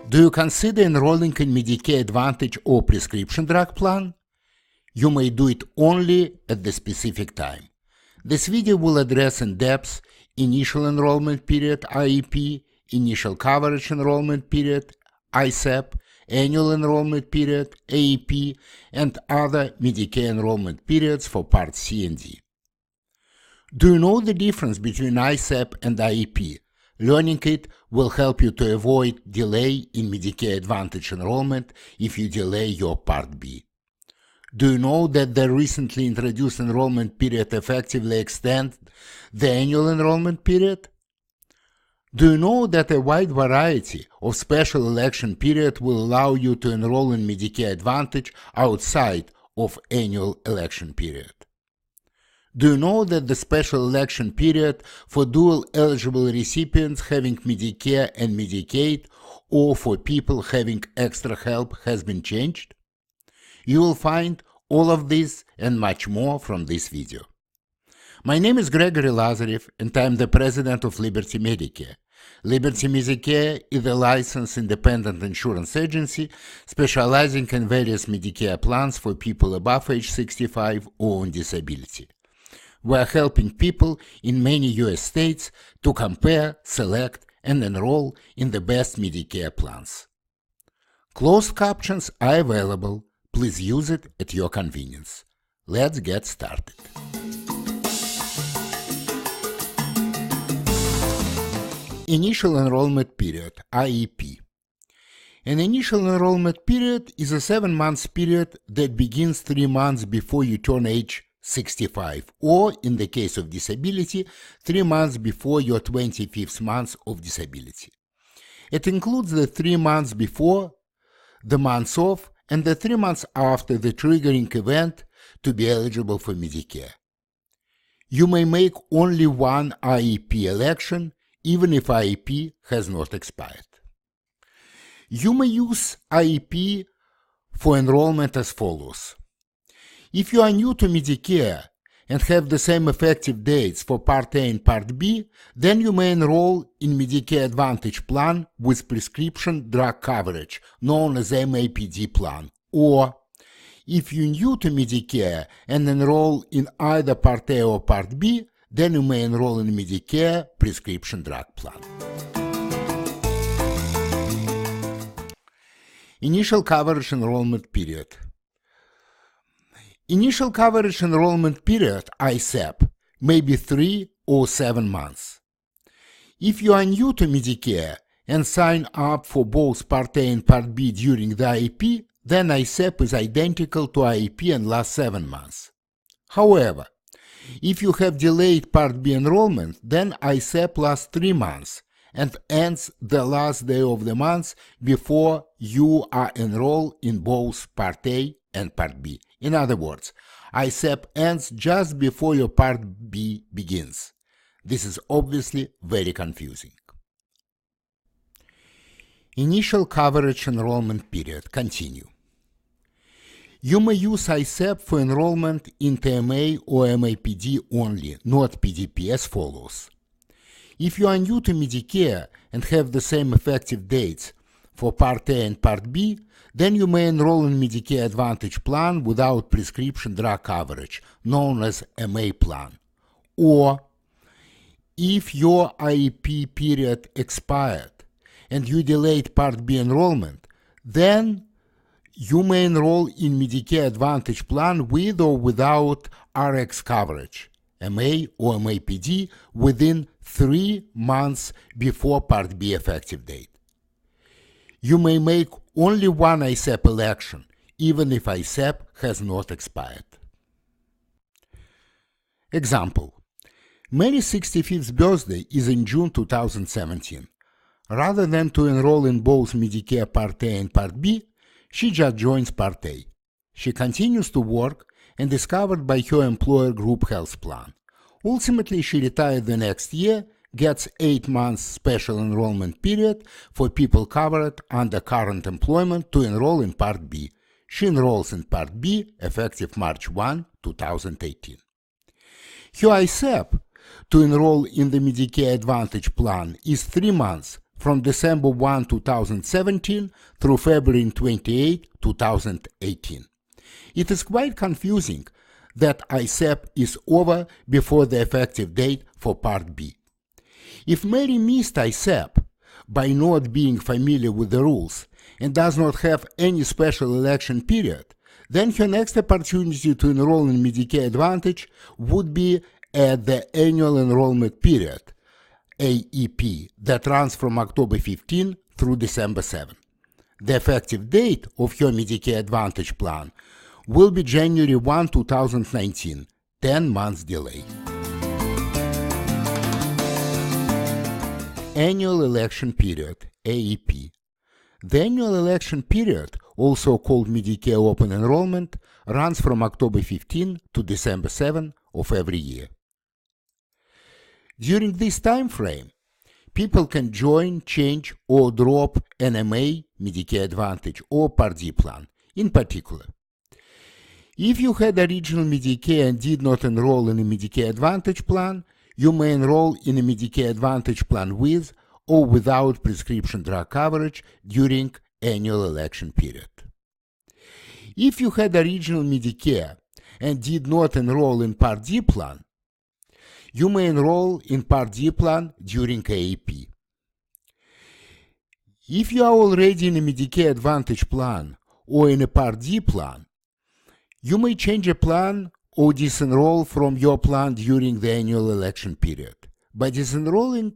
Do you consider enrolling in Medicare Advantage or prescription drug plan? You may do it only at the specific time. This video will address in depth initial enrollment period IEP, initial coverage enrollment period ISAP, annual enrollment period AEP, and other Medicare enrollment periods for Part C and D. Do you know the difference between ISAP and IEP? Learning it will help you to avoid delay in Medicare Advantage enrollment if you delay your Part B. Do you know that the recently introduced enrollment period effectively extends the annual enrollment period? Do you know that a wide variety of special election period will allow you to enroll in Medicare Advantage outside of annual election period? Do you know that the special election period for dual eligible recipients having Medicare and Medicaid or for people having extra help has been changed? You will find all of this and much more from this video. My name is Gregory Lazarev and I am the president of Liberty Medicare. Liberty Medicare is a licensed independent insurance agency specializing in various Medicare plans for people above age 65 or on disability. We are helping people in many US states to compare, select, and enroll in the best Medicare plans. Closed captions are available. Please use it at your convenience. Let's get started. Initial enrollment period, IEP. An initial enrollment period is a 7-month period that begins 3 months before you turn age 65, or, in the case of disability, 3 months before your 25th month of disability. It includes the 3 months before, the months of, and the 3 months after the triggering event to be eligible for Medicare. You may make only one IEP election, even if IEP has not expired. You may use IEP for enrollment as follows. If you are new to Medicare and have the same effective dates for Part A and Part B, then you may enroll in Medicare Advantage plan with prescription drug coverage, known as MAPD plan. Or, if you're new to Medicare and enroll in either Part A or Part B, then you may enroll in Medicare prescription drug plan. Initial coverage enrollment period. Initial coverage enrollment period, ISAP, may be 3 or 7 months. If you are new to Medicare and sign up for both Part A and Part B during the IEP, then ISAP is identical to IEP and lasts 7 months. However, if you have delayed Part B enrollment, then ISAP lasts 3 months and ends the last day of the month before you are enrolled in both Part A and Part B. In other words, ISAP ends just before your Part B begins. This is obviously very confusing. Initial coverage enrollment period. Continue. You may use ISAP for enrollment in TMA or MAPD only, not PDP, as follows. If you are new to Medicare and have the same effective dates for Part A and Part B, then you may enroll in Medicare Advantage plan without prescription drug coverage, known as MA plan. Or, if your IEP period expired and you delayed Part B enrollment, then you may enroll in Medicare Advantage plan with or without RX coverage, MA or MAPD, within 3 months before Part B effective date. You may make only one ISAP election, even if ISAP has not expired. Example. Mary's 65th birthday is in June 2017. Rather than to enroll in both Medicare Part A and Part B, she just joins Part A. She continues to work and is covered by her employer group health plan. Ultimately, she retired the next year, gets 8 months special enrollment period for people covered under current employment to enroll in Part B. She enrolls in Part B effective March 1, 2018. Her ISAP to enroll in the Medicare Advantage plan is 3 months from December 1, 2017 through February 28, 2018. It is quite confusing that ISAP is over before the effective date for Part B. If Mary missed ISAP by not being familiar with the rules and does not have any special election period, then her next opportunity to enroll in Medicare Advantage would be at the annual enrollment period, AEP, that runs from October 15 through December 7. The effective date of your Medicare Advantage plan will be January 1, 2019, 10 months delay. Annual Election Period, AEP. The annual election period, also called Medicare Open Enrollment, runs from October 15 to December 7 of every year. During this time frame, people can join, change, or drop an MA, Medicare Advantage, or Part D plan. In particular, if you had original Medicare and did not enroll in a Medicare Advantage plan, you may enroll in a Medicare Advantage plan with or without prescription drug coverage during annual election period. If you had original Medicare and did not enroll in Part D plan, you may enroll in Part D plan during AEP. If you are already in a Medicare Advantage plan or in a Part D plan, you may change a plan or disenroll from your plan during the annual election period. By disenrolling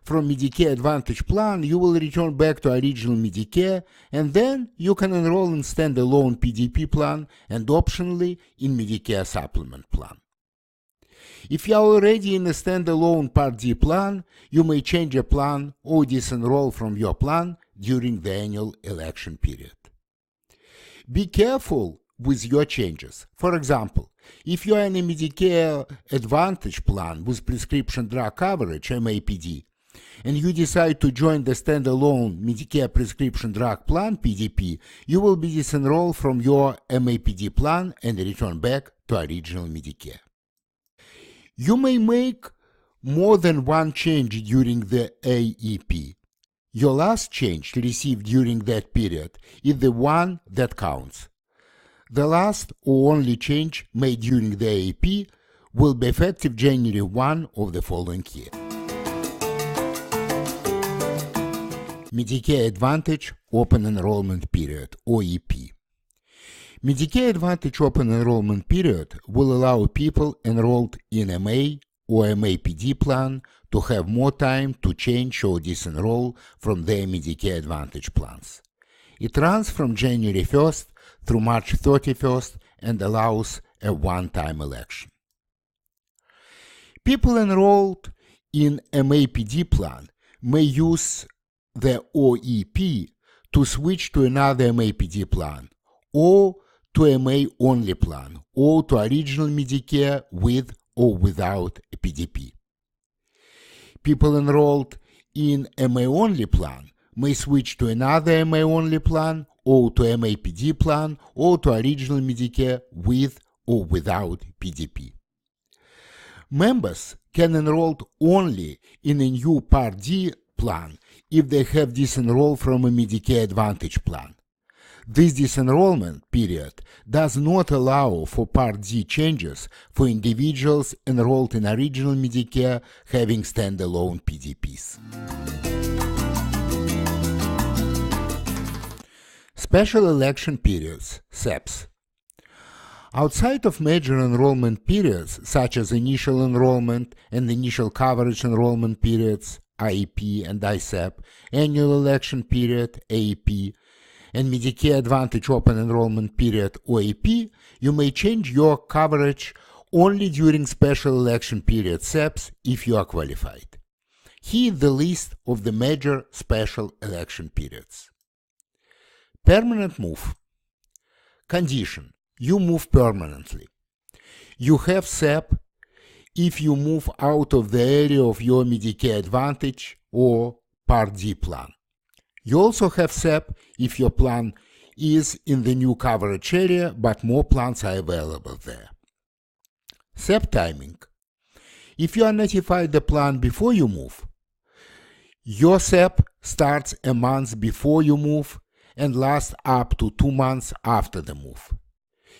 from Medicare Advantage plan, you will return back to original Medicare, and then you can enroll in standalone PDP plan and optionally in Medicare Supplement plan. If you are already in a standalone Part D plan, you may change a plan or disenroll from your plan during the annual election period. Be careful with your changes. For example, if you are in a Medicare Advantage plan with prescription drug coverage, MAPD, and you decide to join the standalone Medicare Prescription Drug Plan, PDP, you will be disenrolled from your MAPD plan and return back to original Medicare. You may make more than one change during the AEP. Your last change received during that period is the one that counts. The last or only change made during the AEP will be effective January 1 of the following year. Medicare Advantage Open Enrollment Period, OEP. Medicare Advantage Open Enrollment Period will allow people enrolled in MA or MAPD plan to have more time to change or disenroll from their Medicare Advantage plans. It runs from January 1st through March 31st and allows a one-time election. People enrolled in MAPD plan may use the OEP to switch to another MAPD plan, or to MA-only plan, or to original Medicare with or without a PDP. People enrolled in MA-only plan may switch to another MA-only plan, or to MAPD plan, or to original Medicare with or without PDP. Members can enroll only in a new Part D plan if they have disenrolled from a Medicare Advantage plan. This disenrollment period does not allow for Part D changes for individuals enrolled in original Medicare having standalone PDPs. Special Election Periods, SEPs. Outside of major enrollment periods, such as initial enrollment and initial coverage enrollment periods, IEP and ISAP, annual election period, AEP, and Medicare Advantage Open Enrollment Period, OEP, you may change your coverage only during Special Election Period SEPs if you are qualified. Here is the list of the major special election periods. Permanent move. Condition: you move permanently. You have SEP if you move out of the area of your Medicare Advantage or Part D plan. You also have SEP if your plan is in the new coverage area, but more plans are available there. SEP timing. If you are notified the plan before you move, Your SEP starts a month before you move and lasts up to 2 months after the move.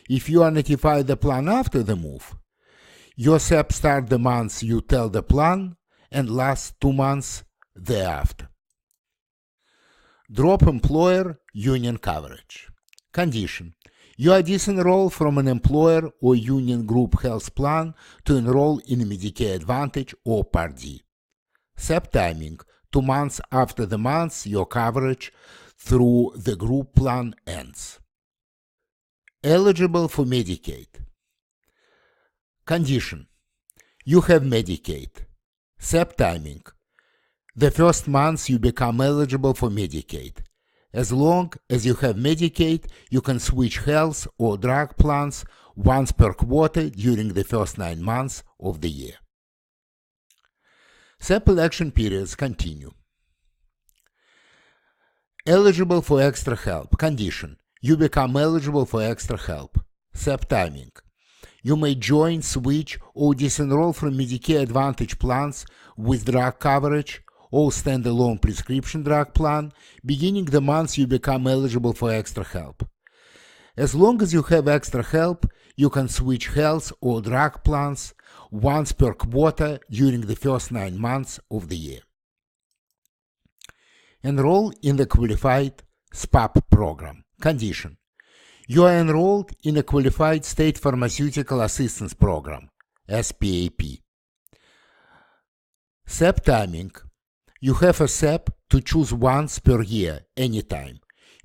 If you are notified the plan after the move, your SEP starts the month you tell the plan and lasts 2 months thereafter. Drop employer union coverage. Condition: you are disenrolled from an employer or union group health plan to enroll in Medicare Advantage or Part D. SEP timing: 2 months after the month your coverage through the group plan ends. Eligible for Medicaid. Condition: you have Medicaid. SEP timing: the first month you become eligible for Medicaid. As long as you have Medicaid, you can switch health or drug plans once per quarter during the first 9 months of the year. SEP election periods continue. Eligible for extra help. Condition: you become eligible for extra help. SEP timing: you may join, switch, or disenroll from Medicare Advantage plans with drug coverage or standalone prescription drug plan beginning the month you become eligible for extra help. As long as you have extra help, you can switch health or drug plans once per quarter during the first 9 months of the year. Enroll in the Qualified SPAP program. Condition: you are enrolled in a Qualified State Pharmaceutical Assistance Program, SPAP. SEP timing: you have a SEP to choose once per year, anytime.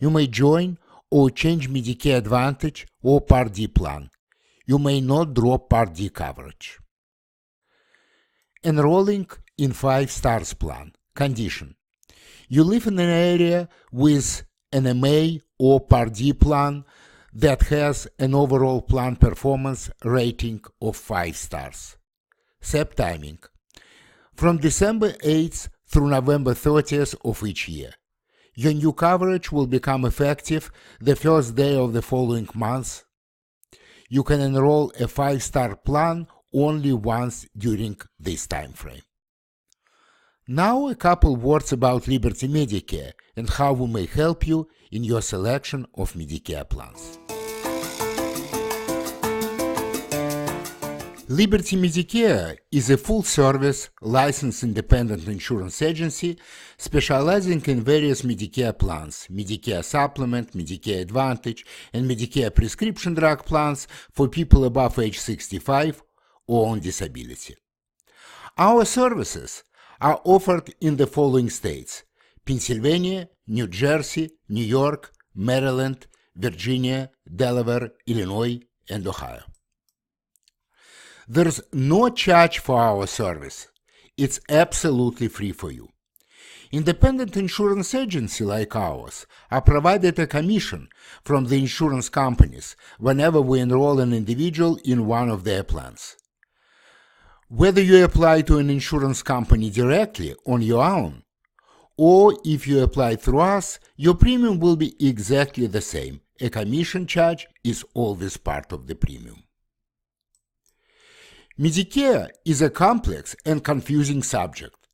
You may join or change Medicare Advantage or Part D plan. You may not drop Part D coverage. Enrolling in 5 Stars plan. Condition: you live in an area with an MA or Part D plan that has an overall plan performance rating of 5 stars. SEP timing: from December 8th through November 30th of each year. Your new coverage will become effective the first day of the following month. You can enroll a 5-star plan only once during this time frame. Now a couple words about Liberty Medicare and how we may help you in your selection of Medicare plans. Liberty Medicare is a full-service, licensed independent insurance agency specializing in various Medicare plans, Medicare Supplement, Medicare Advantage, and Medicare prescription drug plans for people above age 65 or on disability. Our services are offered in the following states: Pennsylvania, New Jersey, New York, Maryland, Virginia, Delaware, Illinois, and Ohio. There's no charge for our service. It's absolutely free for you. Independent insurance agencies like ours are provided a commission from the insurance companies whenever we enroll an individual in one of their plans. Whether you apply to an insurance company directly on your own, or if you apply through us, your premium will be exactly the same. A commission charge is always part of the premium. Medicare is a complex and confusing subject.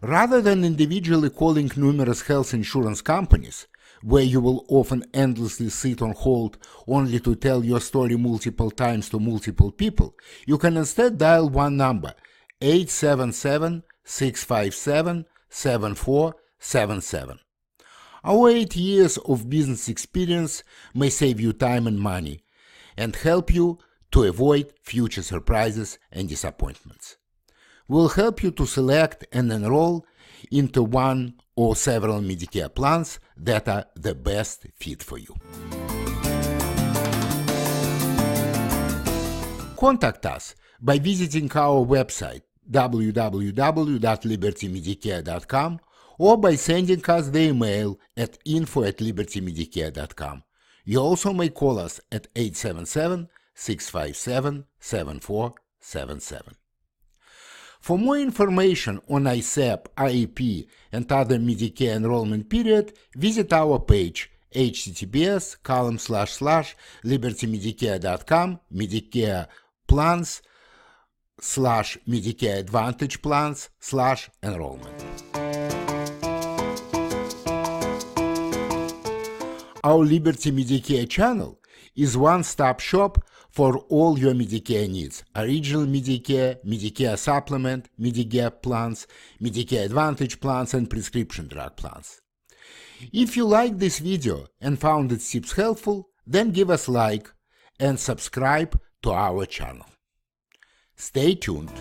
Rather than individually calling numerous health insurance companies, where you will often endlessly sit on hold only to tell your story multiple times to multiple people, you can instead dial one number, 877-657-7477. Our 8 years of business experience may save you time and money and help you to avoid future surprises and disappointments. We'll help you to select and enroll into one or several Medicare plans that are the best fit for you. Contact us by visiting our website www.libertymedicare.com or by sending us the email at info@libertymedicare.com. You also may call us at 877-657-7477. For more information on ISEP, IEP, and other Medicare enrollment period, visit our page https://libertymedicare.com, Medicare plans /Medicare Advantage plans /enrollment. Our Liberty Medicare channel is one-stop shop for all your Medicare needs. Original Medicare, Medicare Supplement, Medigap plans, Medicare Advantage plans, and prescription drug plans. If you liked this video and found its tips helpful, then give us a like and subscribe to our channel. Stay tuned.